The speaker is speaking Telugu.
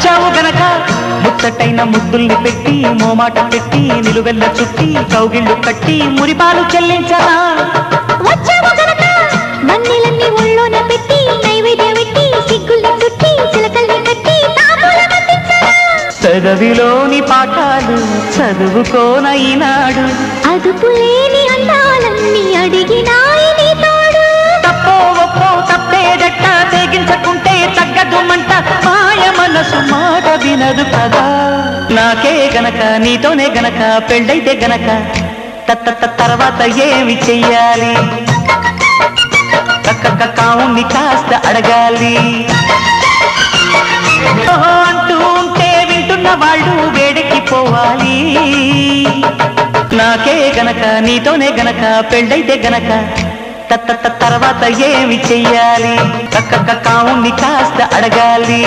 వచ్చావు గనక ముచ్చటైన ముద్దుల్ని పెట్టి మోమాట పెట్టి నిలువెల్ల చుట్టి కౌగిళ్ళు కట్టి మురిపాలు చెల్లించనా వచ్చావు గనక మన్నెలన్నీ ఒళ్ళోన పెట్టి నైవేద్యం పెట్టి సిగ్గుల్ని చుట్టి చిలకల్ని కట్టి తాంబూలం అందించనా పెదవిలోని పాఠాలు చదువుకోన ఈనాడు అదుపులేని అందాలన్నీ అడిగినాయి నీ తోడు తప్పో ఒప్పో తప్పేదట్ట తెగించకుంటే తగ్గదు మంట మాయ మనసు మాట వినదు కదా నాకే గనక నీతోనే గనక పెళ్ళైతే గనక తర్వాత ఏమి చెయ్యాలి కావుని కాస్త అడగాలి అంటూ ఉంటే వింటున్న వాళ్ళు వేడెక్కిపోవాలి నాకే గనక నీతోనే గనక పెళ్ళైతే గనక తర్వాత ఏమి చెయ్యాలి కావుని కాస్త అడగాలి